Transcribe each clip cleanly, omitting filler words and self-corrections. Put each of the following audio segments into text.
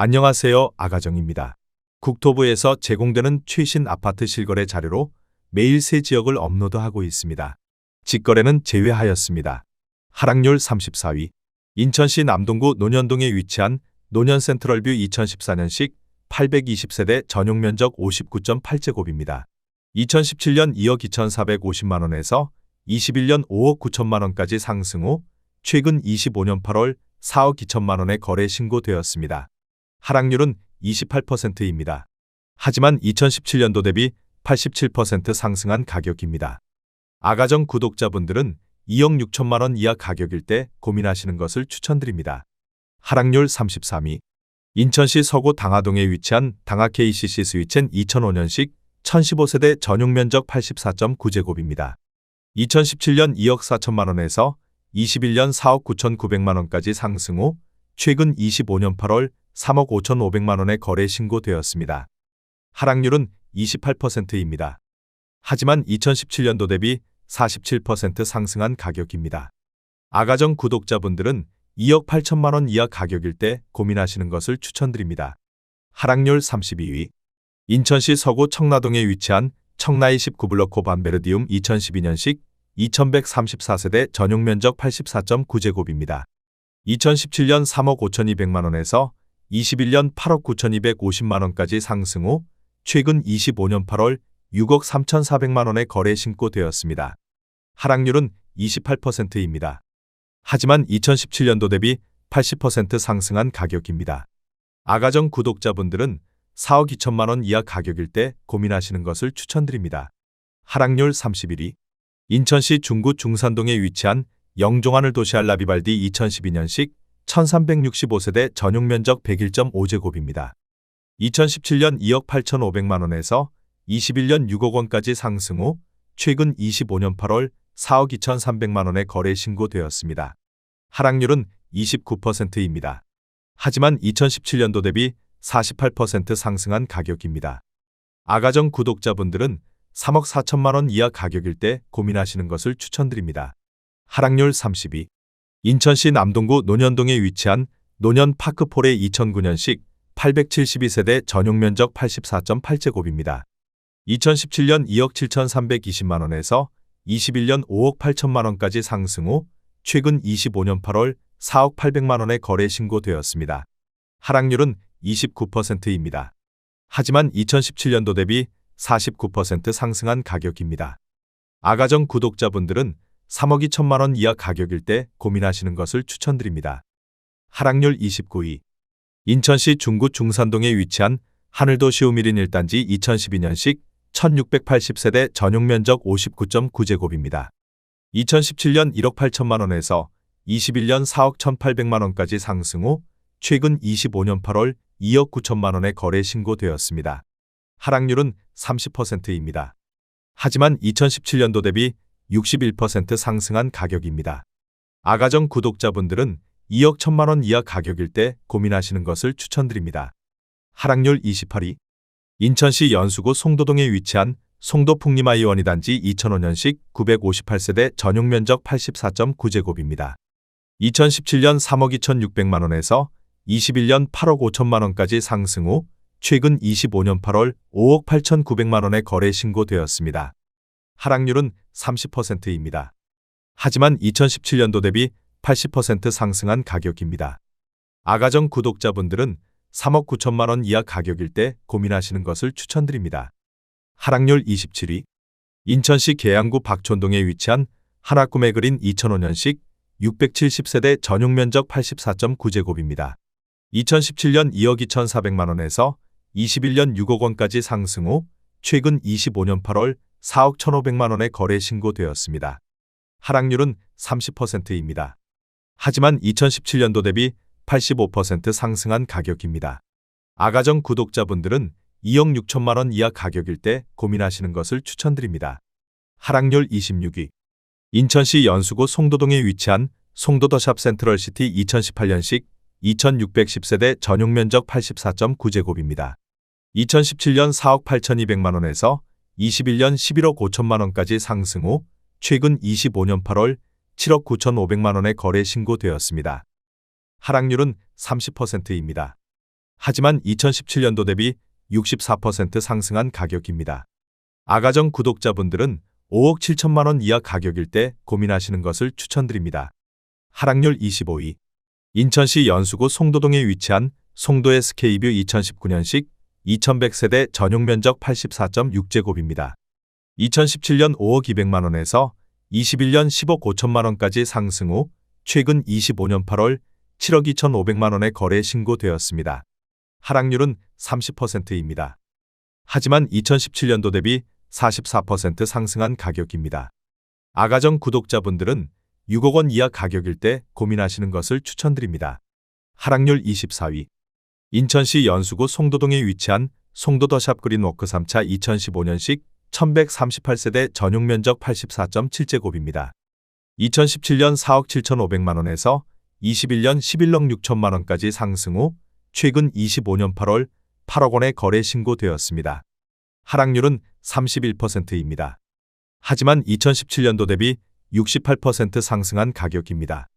안녕하세요. 아가정입니다. 국토부에서 제공되는 최신 아파트 실거래 자료로 매일 새 지역을 업로드하고 있습니다. 직거래는 제외하였습니다. 하락률 34위. 인천시 남동구 논현동에 위치한 논현센트럴뷰 2014년식 820세대 전용 면적 59.8제곱입니다. 2017년 2억 2,450만원에서 21년 5억 9천만원까지 상승 후 최근 25년 8월 4억 2천만원에 거래 신고되었습니다. 하락률은 28%입니다. 하지만 2017년도 대비 87% 상승한 가격입니다. 아가정 구독자분들은 2억 6천만원 이하 가격일 때 고민하시는 것을 추천드립니다. 하락률 33위. 인천시 서구 당하동에 위치한 당하 KCC 스위첸 2005년식 1015세대 전용 면적 84.9제곱입니다. 2017년 2억 4천만원에서 21년 4억 9,900만원까지 상승 후 최근 25년 8월 3억 5,500만원에 거래 신고되었습니다. 하락률은 28%입니다. 하지만 2017년도 대비 47% 상승한 가격입니다. 아가정 구독자분들은 2억 8천만원 이하 가격일 때 고민하시는 것을 추천드립니다. 하락률 32위. 인천시 서구 청라동에 위치한 청라 29블록 반베르디움 2012년식 2134세대 전용 면적 84.9제곱입니다. 2017년 3억 5,200만원에서 21년 8억 9,250만원까지 상승 후 최근 25년 8월 6억 3,400만원에 거래 신고되었습니다. 하락률은 28%입니다. 하지만 2017년도 대비 80% 상승한 가격입니다. 아가정 구독자분들은 4억 2천만원 이하 가격일 때 고민하시는 것을 추천드립니다. 하락률 31위. 인천시 중구 중산동에 위치한 영종하늘 도시알 라비발디 2012년식 1365세대 전용 면적 101.5제곱입니다. 2017년 2억 8,500만원에서 21년 6억 원까지 상승 후 최근 25년 8월 4억 2,300만원에 거래 신고되었습니다. 하락률은 29%입니다. 하지만 2017년도 대비 48% 상승한 가격입니다. 아가정 구독자분들은 3억 4천만원 이하 가격일 때 고민하시는 것을 추천드립니다. 하락률 30위. 인천시 남동구 논현동에 위치한 논현파크폴의 2009년식 872세대 전용 면적 84.8제곱입니다. 2017년 2억 7,320만원에서 21년 5억 8천만원까지 상승 후 최근 25년 8월 4억 800만원에 거래 신고되었습니다. 하락률은 29%입니다. 하지만 2017년도 대비 49% 상승한 가격입니다. 아가정 구독자분들은 3억 2천만원 이하 가격일 때 고민하시는 것을 추천드립니다. 하락률 29위. 인천시 중구 중산동에 위치한 하늘도시 우미린 1단지 2012년식 1680세대 전용 면적 59.9제곱입니다. 2017년 1억 8천만원에서 21년 4억 1,800만원까지 상승 후 최근 25년 8월 2억 9천만원에 거래 신고되었습니다. 하락률은 30%입니다. 하지만 2017년도 대비 61% 상승한 가격입니다. 아가정 구독자분들은 2억 1천만원 이하 가격일 때 고민하시는 것을 추천드립니다. 하락률 28위. 인천시 연수구 송도동에 위치한 송도 풍림아이원이 단지 2005년식 958세대 전용 면적 84.9제곱입니다. 2017년 3억 2,600만원에서 21년 8억 5천만원까지 상승 후 최근 25년 8월 5억 8,900만원에 거래 신고되었습니다. 하락률은 30%입니다. 하지만 2017년도 대비 80% 상승한 가격입니다. 아가정 구독자분들은 3억 9천만원 이하 가격일 때 고민하시는 것을 추천드립니다. 하락률 27위. 인천시 계양구 박촌동에 위치한 하나꿈의 그린 2005년식 670세대 전용 면적 84.9제곱입니다. 2017년 2억 2,400만원에서 21년 6억 원까지 상승 후 최근 25년 8월 4억 1,500만원에 거래 신고되었습니다. 하락률은 30%입니다. 하지만 2017년도 대비 85% 상승한 가격입니다. 아가정 구독자분들은 2억 6천만원 이하 가격일 때 고민하시는 것을 추천드립니다. 하락률 26위. 인천시 연수구 송도동에 위치한 송도더샵 센트럴시티 2018년식 2610세대 전용 면적 84.9제곱입니다. 2017년 4억 8,200만원에서 21년 11억 5천만원까지 상승 후 최근 25년 8월 7억 9,500만원에 거래 신고되었습니다. 하락률은 30%입니다. 하지만 2017년도 대비 64% 상승한 가격입니다. 아가정 구독자분들은 5억 7천만 원 이하 가격일 때 고민하시는 것을 추천드립니다. 하락률 25위. 인천시 연수구 송도동에 위치한 송도 SK뷰 2019년식 2100세대 전용 면적 84.6제곱입니다. 2017년 5억 200만 원에서 21년 10억 5천만 원까지 상승 후 최근 25년 8월 7억 2,500만 원의 거래 신고되었습니다. 하락률은 30%입니다. 하지만 2017년도 대비 44% 상승한 가격입니다. 아가정 구독자분들은 6억 원 이하 가격일 때 고민하시는 것을 추천드립니다. 하락률 24위. 인천시 연수구 송도동에 위치한 송도 더샵 그린워크 3차 2015년식 1138세대 전용 면적 84.7제곱입니다. 2017년 4억 7,500만 원에서 21년 11억 6천만 원까지 상승 후 최근 25년 8월 8억 원의 거래 신고되었습니다. 하락률은 31%입니다. 하지만 2017년도 대비 68% 상승한 가격입니다.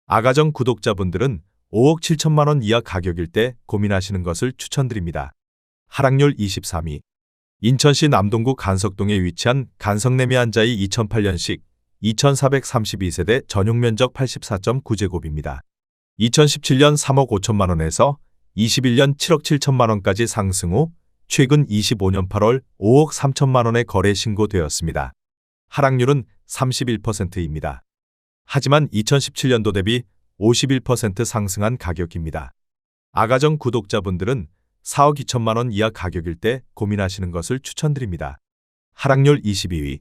아가정 구독자분들은 5억 7천만 원 이하 가격일 때 고민하시는 것을 추천드립니다. 하락률 23위. 인천시 남동구 간석동에 위치한 간석내미한자이 2008년식 2432세대 전용 면적 84.9제곱입니다. 2017년 3억 5천만 원에서 21년 7억 7천만 원까지 상승 후 최근 25년 8월 5억 3천만 원의 거래 신고되었습니다. 하락률은 31%입니다. 하지만 2017년도 대비 51% 상승한 가격입니다. 아가정 구독자분들은 4억 2천만 원 이하 가격일 때 고민하시는 것을 추천드립니다. 하락률 22위.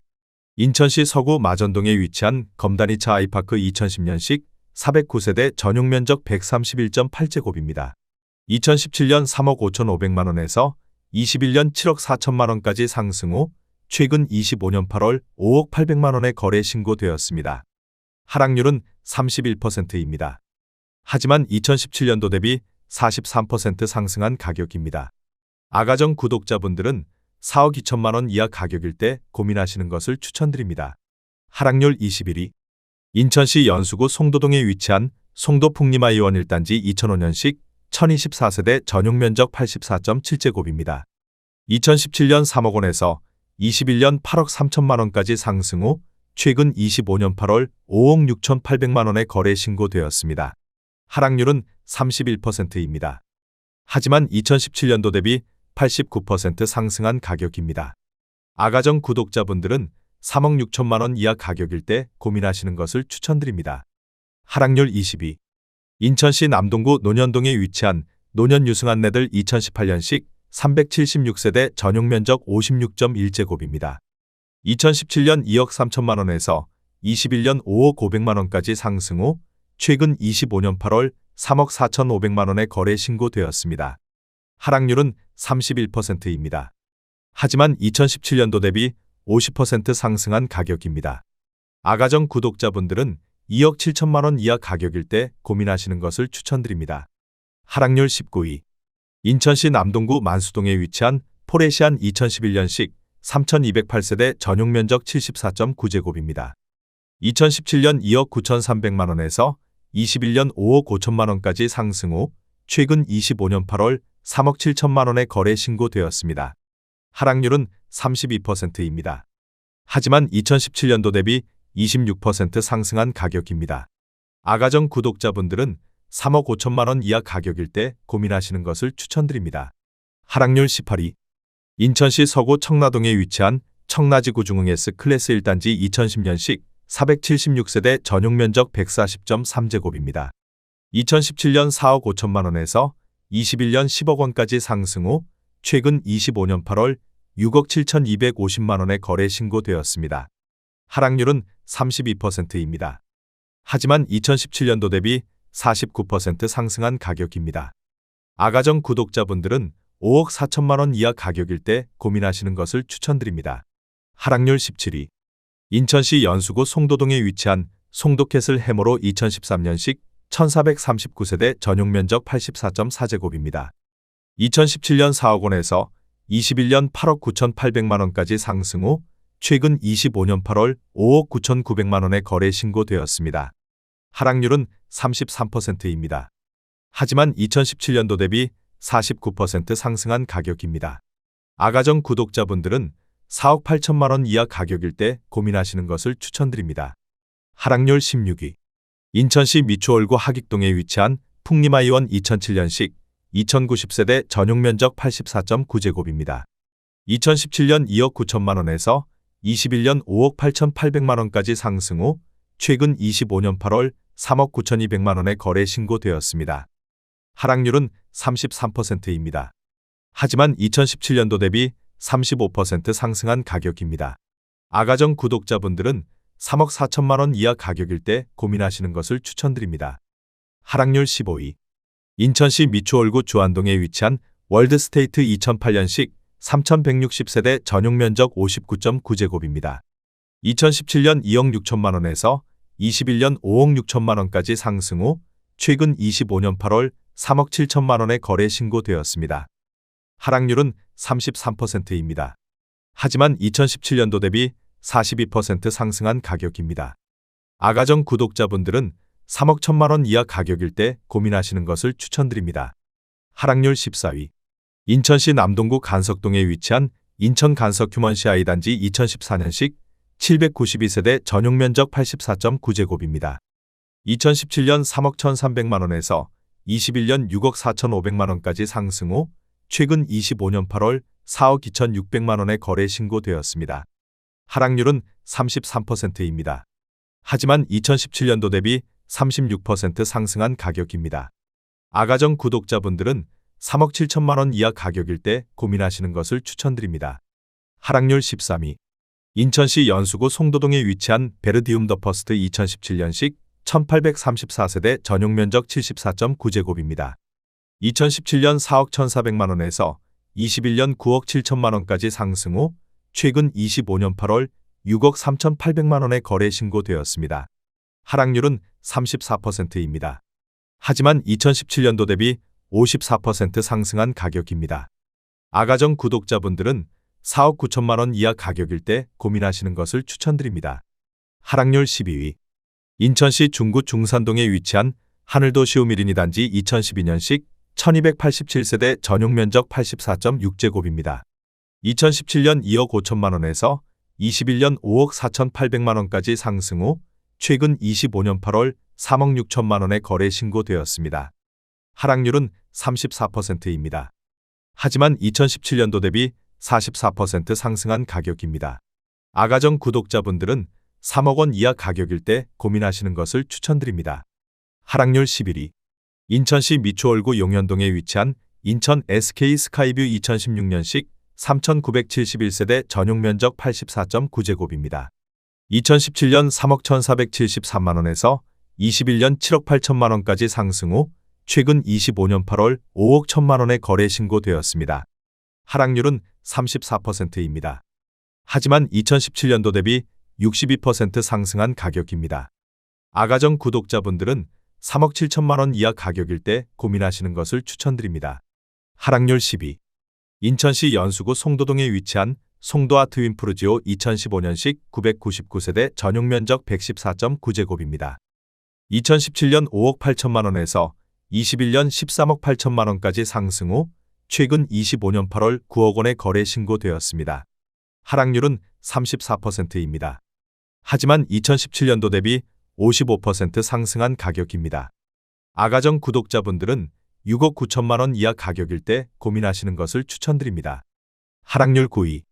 인천시 서구 마전동에 위치한 검단이차 아이파크 2010년식 409세대 전용 면적 131.8제곱입니다. 2017년 3억 5,500만 원에서 21년 7억 4천만 원까지 상승 후 최근 25년 8월 5억 800만 원의 거래 신고되었습니다. 하락률은 31%입니다. 하지만 2017년도 대비 43% 상승한 가격입니다. 아가정 구독자분들은 4억 2천만 원 이하 가격일 때 고민하시는 것을 추천드립니다. 하락률 21위. 인천시 연수구 송도동에 위치한 송도 풍림아이원 1단지 2005년식 1024세대 전용 면적 84.7제곱입니다. 2017년 3억 원에서 21년 8억 3천만 원까지 상승 후 최근 25년 8월 5억 6,800만 원의 거래 신고되었습니다. 하락률은 31%입니다. 하지만 2017년도 대비 89% 상승한 가격입니다. 아가정 구독자분들은 3억 6천만 원 이하 가격일 때 고민하시는 것을 추천드립니다. 하락률 20위. 인천시 남동구 논현동에 위치한 논현 유승한네들 2018년식 376세대 전용 면적 56.1제곱입니다. 2017년 2억 3천만 원에서 21년 5억 500만 원까지 상승 후 최근 25년 8월 3억 4,500만 원의 거래 신고되었습니다. 하락률은 31%입니다. 하지만 2017년도 대비 50% 상승한 가격입니다. 아가정 구독자분들은 2억 7천만 원 이하 가격일 때 고민하시는 것을 추천드립니다. 하락률 19위. 인천시 남동구 만수동에 위치한 포레시안 2011년식 3208세대 전용 면적 74.9제곱입니다. 2017년 2억 9,300만 원에서 21년 5억 5천만 원까지 상승 후 최근 25년 8월 3억 7천만 원의 거래 신고되었습니다. 하락률은 32%입니다. 하지만 2017년도 대비 26% 상승한 가격입니다. 아가정 구독자분들은 3억 5천만 원 이하 가격일 때 고민하시는 것을 추천드립니다. 하락률 18위. 인천시 서구 청라동에 위치한 청라지구 중흥S 클래스 1단지 2010년식 476세대 전용 면적 140.3제곱입니다. 2017년 4억 5천만 원에서 21년 10억 원까지 상승 후 최근 25년 8월 6억 7,250만 원의 거래 신고되었습니다. 하락률은 32%입니다. 하지만 2017년도 대비 49% 상승한 가격입니다. 아가정 구독자분들은 5억 4천만 원 이하 가격일 때 고민하시는 것을 추천드립니다. 하락률 17위. 인천시 연수구 송도동에 위치한 송도캐슬 해머로 2013년식 1439세대 전용 면적 84.4제곱입니다. 2017년 4억 원에서 21년 8억 9,800만 원까지 상승 후 최근 25년 8월 5억 9,900만 원의 거래 신고되었습니다. 하락률은 33%입니다. 하지만 2017년도 대비 49% 상승한 가격입니다. 아가정 구독자분들은 4억 8천만 원 이하 가격일 때 고민하시는 것을 추천드립니다. 하락률 16위. 인천시 미추홀구 하익동에 위치한 풍림아이원 2007년식 2090세대 전용 면적 84.9제곱입니다. 2017년 2억 9천만 원에서 21년 5억 8,800만 원까지 상승 후 최근 25년 8월 3억 9,200만 원에 거래 신고되었습니다. 하락률은 33%입니다. 하지만 2017년도 대비 35% 상승한 가격입니다. 아가정 구독자분들은 3억 4천만 원 이하 가격일 때 고민하시는 것을 추천드립니다. 하락률 15위. 인천시 미추홀구 주안동에 위치한 월드스테이트 2008년식 3160세대 전용 면적 59.9제곱입니다. 2017년 2억 6천만 원에서 21년 5억 6천만 원까지 상승 후 최근 25년 8월 3억 7천만 원에 거래 신고되었습니다. 하락률은 33%입니다. 하지만 2017년도 대비 42% 상승한 가격입니다. 아가정 구독자분들은 3억 1천만 원 이하 가격일 때 고민하시는 것을 추천드립니다. 하락률 14위. 인천시 남동구 간석동에 위치한 인천 간석 휴먼시 아이단지 2014년식 792세대 전용 면적 84.9제곱입니다. 2017년 3억 1,300만 원에서 21년 6억 4,500만 원까지 상승 후 최근 25년 8월 4억 2,600만 원에 거래 신고되었습니다. 하락률은 33%입니다. 하지만 2017년도 대비 36% 상승한 가격입니다. 아가정 구독자분들은 3억 7천만 원 이하 가격일 때 고민하시는 것을 추천드립니다. 하락률 13위. 인천시 연수구 송도동에 위치한 베르디움 더 퍼스트 2017년식 1834세대 전용 면적 74.9제곱입니다. 2017년 4억 1,400만 원에서 21년 9억 7천만 원까지 상승 후 최근 25년 8월 6억 3,800만 원에 거래 신고되었습니다. 하락률은 34%입니다. 하지만 2017년도 대비 54% 상승한 가격입니다. 아가정 구독자분들은 4억 9천만 원 이하 가격일 때 고민하시는 것을 추천드립니다. 하락률 12위. 인천시 중구 중산동에 위치한 하늘도시 우미리니 단지 2012년식 1287세대 전용 면적 84.6제곱입니다. 2017년 2억 5천만 원에서 21년 5억 4,800만 원까지 상승 후 최근 25년 8월 3억 6천만 원에 거래 신고되었습니다. 하락률은 34%입니다. 하지만 2017년도 대비 44% 상승한 가격입니다. 아가정 구독자분들은 3억 원 이하 가격일 때 고민하시는 것을 추천드립니다. 하락률 11위. 인천시 미추홀구 용현동에 위치한 인천 SK 스카이뷰 2016년식 3971세대 전용 면적 84.9제곱입니다. 2017년 3억 1,473만 원에서 21년 7억 8천만 원까지 상승 후 최근 25년 8월 5억 1천만 원에 거래 신고되었습니다. 하락률은 34%입니다. 하지만 2017년도 대비 62% 상승한 가격입니다. 아가정 구독자분들은 3억 7천만 원 이하 가격일 때 고민하시는 것을 추천드립니다. 하락률 10위. 인천시 연수구 송도동에 위치한 송도아 트윈프루지오 2015년식 999세대 전용 면적 114.9제곱입니다. 2017년 5억 8천만 원에서 21년 13억 8천만 원까지 상승 후 최근 25년 8월 9억 원에 거래 신고되었습니다. 하락률은 34%입니다. 하지만 2017년도 대비 55% 상승한 가격입니다. 아가정 구독자분들은 6억 9천만 원 이하 가격일 때 고민하시는 것을 추천드립니다. 하락률 9위.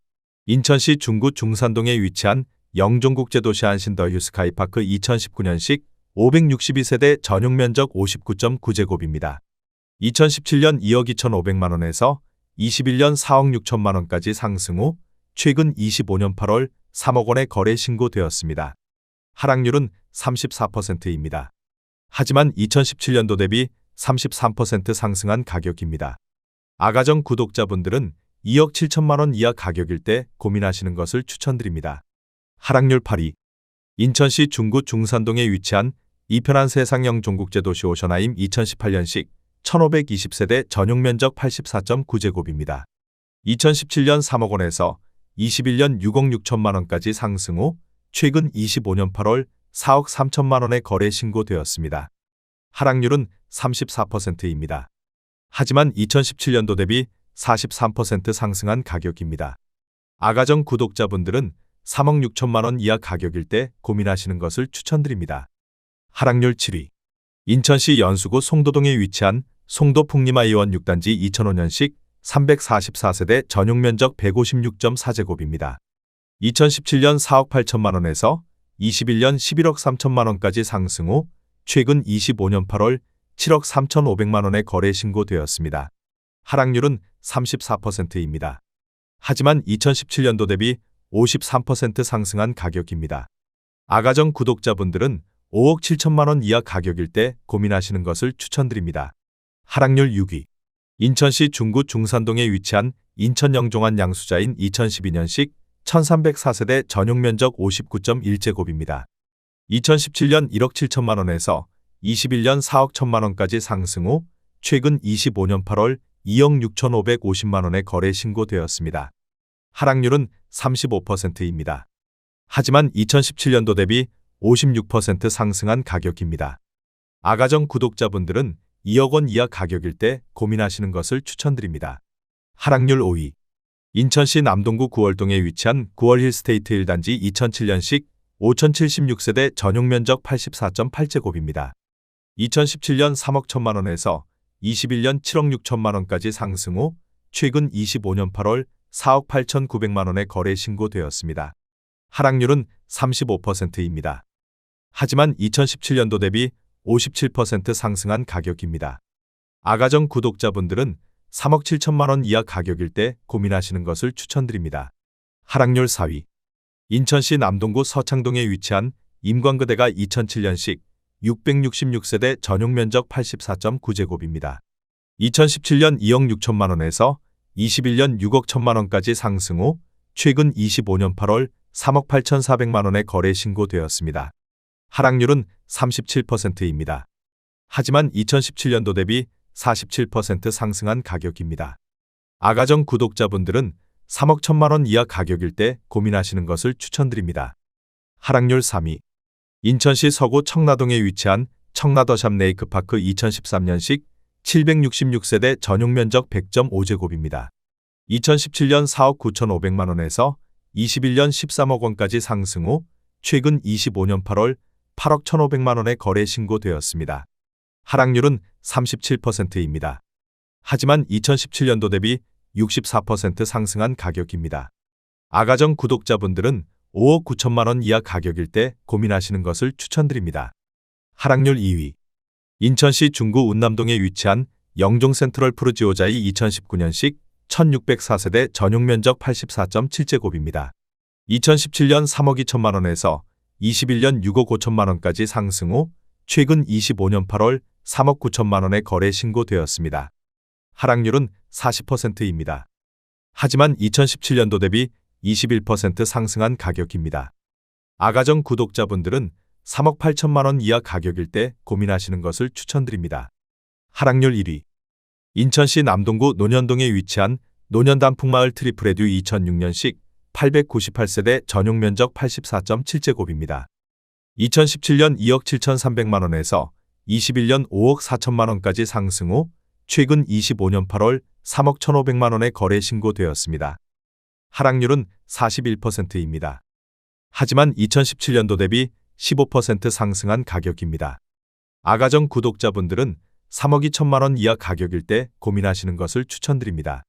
인천시 중구 중산동에 위치한 영종국제도시 안신 더 휴스카이파크 2019년식 562세대 전용 면적 59.9제곱입니다. 2017년 2억 2,500만 원에서 21년 4억 6천만 원까지 상승 후 최근 25년 8월 3억 원에 거래 신고되었습니다. 하락률은 34%입니다. 하지만 2017년도 대비 33% 상승한 가격입니다. 아가정 구독자분들은 2억 7천만 원 이하 가격일 때 고민하시는 것을 추천드립니다. 하락률 8위. 인천시 중구 중산동에 위치한 이편한 세상형 종국제도시 오션하임 2018년식 1520세대 전용 면적 84.9제곱입니다. 2017년 3억 원에서 21년 6억 6천만 원까지 상승 후 최근 25년 8월 4억 3천만 원에 거래 신고되었습니다. 하락률은 34%입니다. 하지만 2017년도 대비 43% 상승한 가격입니다. 아가정 구독자분들은 3억 6천만 원 이하 가격일 때 고민하시는 것을 추천드립니다. 하락률 7위. 인천시 연수구 송도동에 위치한 송도 풍림아이원 6단지 2005년식 344세대 전용 면적 156.4제곱입니다. 2017년 4억 8천만 원에서 21년 11억 3천만 원까지 상승 후 최근 25년 8월 7억 3,500만 원에 거래 신고되었습니다. 하락률은 34%입니다. 하지만 2017년도 대비 53% 상승한 가격입니다. 아가정 구독자분들은 5억 7천만 원 이하 가격일 때 고민하시는 것을 추천드립니다. 하락률 6위. 인천시 중구 중산동에 위치한 인천 영종한 양수자인 2012년식 1304세대 전용 면적 59.1제곱입니다. 2017년 1억 7천만 원에서 21년 4억 1천만 원까지 상승 후 최근 25년 8월 2억 6,550만 원에 거래 신고되었습니다. 하락률은 35%입니다. 하지만 2017년도 대비 56% 상승한 가격입니다. 아가정 구독자분들은 2억 원 이하 가격일 때 고민하시는 것을 추천드립니다. 하락률 5위. 인천시 남동구 구월동에 위치한 구월힐스테이트 1단지 2007년식 5076세대 전용 면적 84.8제곱입니다. 2017년 3억 1천만 원에서 21년 7억 6천만 원까지 상승 후 최근 25년 8월 4억 8,900만 원에 거래 신고되었습니다. 하락률은 35%입니다. 하지만 2017년도 대비 57% 상승한 가격입니다. 아가정 구독자분들은 3억 7천만 원 이하 가격일 때 고민하시는 것을 추천드립니다. 하락률 4위. 인천시 남동구 서창동에 위치한 임광그대가 2007년식 666세대 전용 면적 84.9제곱입니다. 2017년 2억 6천만 원에서 21년 6억 1천만 원까지 상승 후 최근 25년 8월 3억 8,400만 원에 거래 신고되었습니다. 하락률은 37%입니다. 하지만 2017년도 대비 47% 상승한 가격입니다. 아가정 구독자분들은 3억 1천만 원 이하 가격일 때 고민하시는 것을 추천드립니다. 하락률 3위. 인천시 서구 청라동에 위치한 청라더샵 레이크파크 2013년식 766세대 전용 면적 100.5제곱입니다. 2017년 4억 9,500만 원에서 21년 13억 원까지 상승 후 최근 25년 8월 8억 1,500만 원에 거래 신고되었습니다. 하락률은 37%입니다. 하지만 2017년도 대비 64% 상승한 가격입니다. 아가정 구독자분들은 5억 9천만 원 이하 가격일 때 고민하시는 것을 추천드립니다. 하락률 2위. 인천시 중구 운남동에 위치한 영종 센트럴 푸르지오자이 2019년식 1604세대 전용 면적 84.7제곱입니다. 2017년 3억 2천만 원에서 21년 6억 5천만 원까지 상승 후 최근 25년 8월 3억 9천만 원에 거래 신고되었습니다. 하락률은 40%입니다. 하지만 2017년도 대비 21% 상승한 가격입니다. 아가정 구독자분들은 3억 8천만 원 이하 가격일 때 고민하시는 것을 추천드립니다. 하락률 1위. 인천시 남동구 논현동에 위치한 논현단풍마을 트리플레듀 2006년식 898세대 전용 면적 84.7제곱입니다. 2017년 2억 7,300만 원에서 21년 5억 4천만 원까지 상승 후 최근 25년 8월 3억 1,500만 원에 거래 신고되었습니다. 하락률은 41%입니다. 하지만 2017년도 대비 15% 상승한 가격입니다. 아가정 구독자분들은 3억 2천만 원 이하 가격일 때 고민하시는 것을 추천드립니다.